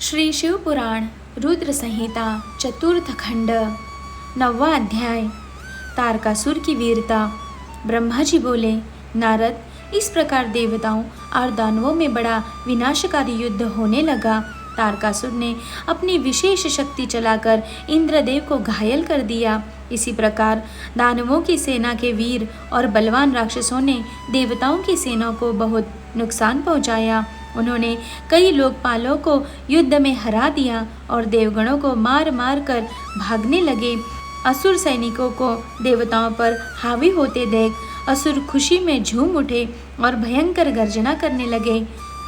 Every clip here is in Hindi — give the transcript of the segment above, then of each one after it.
श्री शिव पुराण रुद्र संहिता चतुर्थ खंड 9वां अध्याय। तारकासुर की वीरता। ब्रह्मा जी बोले, नारद, इस प्रकार देवताओं और दानवों में बड़ा विनाशकारी युद्ध होने लगा। तारकासुर ने अपनी विशेष शक्ति चलाकर इंद्रदेव को घायल कर दिया। इसी प्रकार दानवों की सेना के वीर और बलवान राक्षसों ने देवताओं की सेना को बहुत नुकसान पहुंचाया। उन्होंने कई लोकपालों को युद्ध में हरा दिया और देवगणों को मार मार कर भागने लगे। असुर सैनिकों को देवताओं पर हावी होते देख असुर खुशी में झूम उठे और भयंकर गर्जना करने लगे।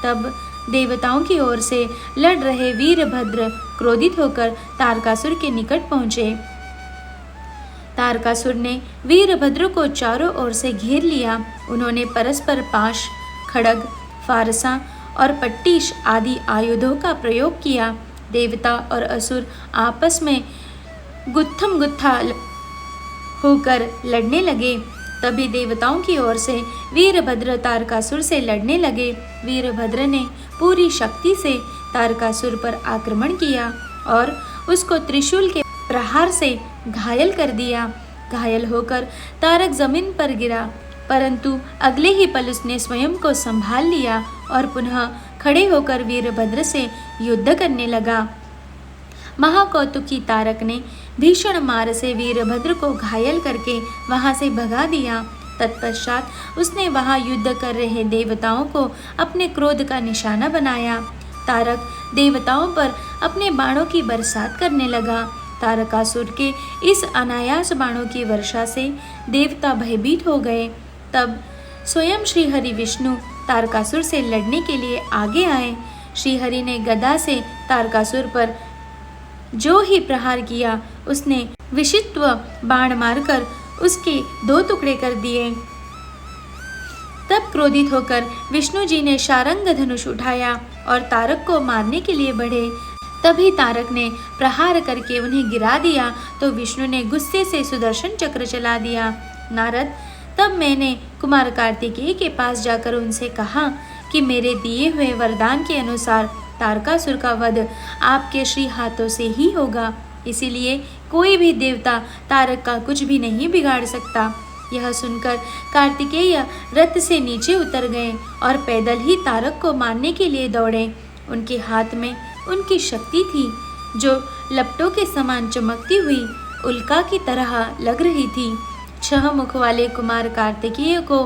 तब देवताओं की ओर से लड़ रहे वीरभद्र क्रोधित होकर तारकासुर के निकट पहुंचे। तारकासुर ने वीरभद्र को चारों ओर से घेर लिया। उन्होंने परस्पर पाश, खड्ग, फारसा और पट्टीश आदि आयुधों का प्रयोग किया। देवता और असुर आपस में गुत्थम गुत्था होकर लड़ने लगे। तभी देवताओं की ओर से वीरभद्र तारकासुर से लड़ने लगे। वीरभद्र ने पूरी शक्ति से तारकासुर पर आक्रमण किया और उसको त्रिशूल के प्रहार से घायल कर दिया। घायल होकर तारक जमीन पर गिरा, परंतु अगले ही पल उसने स्वयं को संभाल लिया और पुनः खड़े होकर वीरभद्र से युद्ध करने लगा। महाकौतुकी तारक ने भीषण मार से वीरभद्र को घायल करके वहां से भगा दिया। तत्पश्चात उसने वहां युद्ध कर रहे देवताओं को अपने क्रोध का निशाना बनाया। तारक देवताओं पर अपने बाणों की बरसात करने लगा। तारकासुर के इस अनायास बाणों की वर्षा से देवता भयभीत हो गए। तब स्वयं श्रीहरि विष्णु तारकासुर से लड़ने के लिए आगे आए। श्रीहरि ने गदा से तारकासुर पर जो ही प्रहार किया, उसने विषित्व बाण मारकर उसके 2 टुकड़े कर दिए। तब क्रोधित होकर विष्णु जी ने शारंग धनुष उठाया और तारक को मारने के लिए बढ़े। तभी तारक ने प्रहार करके उन्हें गिरा दिया तो विष्णु ने गुस्से से सुदर्शन चक्र चला दिया। नारद, तब मैंने कुमार कार्तिकेय के पास जाकर उनसे कहा कि मेरे दिए हुए वरदान के अनुसार तारकासुर का वध आपके श्री हाथों से ही होगा, इसीलिए कोई भी देवता तारक का कुछ भी नहीं बिगाड़ सकता। यह सुनकर कार्तिकेय रथ से नीचे उतर गए और पैदल ही तारक को मारने के लिए दौड़े। उनके हाथ में उनकी शक्ति थी, जो लपटों के समान चमकती हुई उल्का की तरह लग रही थी। 6 मुख वाले कुमार कार्तिकेय को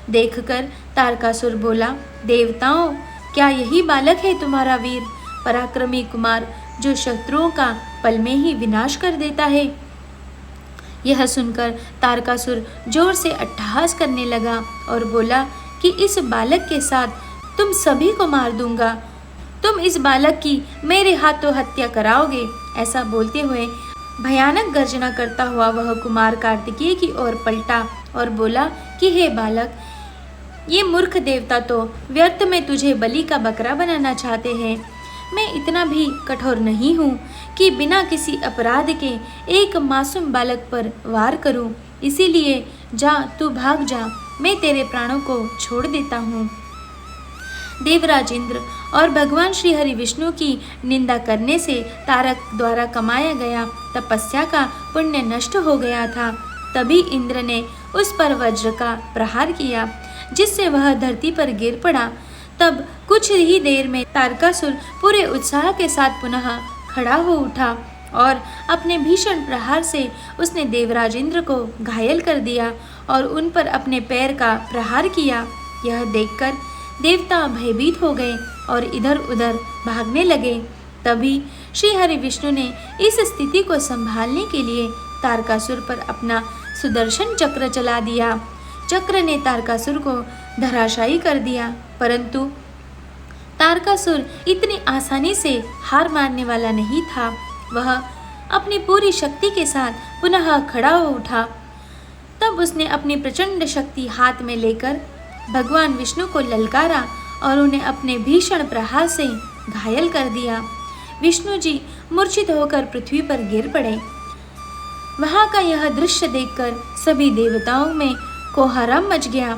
देखकर तारकासुर बोला, देवताओं, क्या यही बालक है तुम्हारा वीर पराक्रमी कुमार, जो शत्रुओं का पल में ही विनाश कर देता है? यह सुनकर तारकासुर जोर से अट्टहास करने लगा और बोला कि इस बालक के साथ तुम सभी को मार दूंगा। तुम इस बालक की मेरे हाथों हत्या कराओगे। ऐसा बोलते हुए भयानक गर्जना करता हुआ वह कुमार कार्तिकेय की ओर पलटा और बोला कि हे बालक, ये मूर्ख देवता तो व्यर्थ में तुझे बलि का बकरा बनाना चाहते हैं। मैं इतना भी कठोर नहीं हूँ कि बिना किसी अपराध के एक मासूम बालक पर वार करूँ। इसीलिए जा, तू भाग जा, मैं तेरे प्राणों को छोड़ देता हूँ। देवराज इंद्र और भगवान श्री हरि विष्णु की निंदा करने से तारक द्वारा कमाया गया तपस्या का पुण्य नष्ट हो गया था। तभी इंद्र ने उस पर वज्र का प्रहार किया, जिससे वह धरती पर गिर पड़ा। तब कुछ ही देर में तारकासुर पूरे उत्साह के साथ पुनः खड़ा हो उठा और अपने भीषण प्रहार से उसने देवराज इंद्र को घायल कर दिया और उन पर अपने पैर का प्रहार किया। यह देखकर देवता भयभीत हो गए और इधर उधर भागने लगे। तभी श्री हरि विष्णु ने इस स्थिति को संभालने के लिए तारकासुर पर अपना सुदर्शन चक्र चला दिया। चक्र ने तारकासुर को धराशायी कर दिया, परंतु तारकासुर इतनी आसानी से हार मानने वाला नहीं था। वह अपनी पूरी शक्ति के साथ पुनः खड़ा हो उठा। तब उसने अपनी प्रचंड शक्ति हाथ में लेकर भगवान विष्णु को ललकारा और उन्हें अपने भीषण प्रहार से घायल कर दिया। विष्णु जी मूर्छित होकर पृथ्वी पर गिर पड़े। वहां का यह दृश्य देखकर सभी देवताओं में कोहराम मच गया।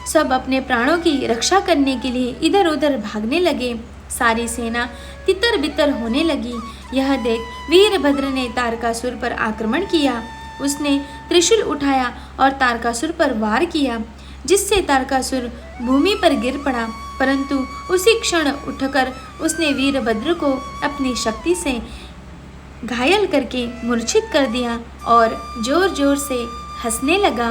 सब अपने प्राणों की रक्षा करने के लिए इधर उधर भागने लगे। सारी सेना तितर बितर होने लगी। यह देख वीरभद्र ने तारकासुर पर आक्रमण किया। उसने त्रिशूल उठाया और तारकासुर पर वार किया, जिससे तारकासुर भूमि पर गिर पड़ा। परंतु उसी क्षण उठकर उसने वीरभद्र को अपनी शक्ति से घायल करके मूर्छित कर दिया और जोर जोर से हंसने लगा।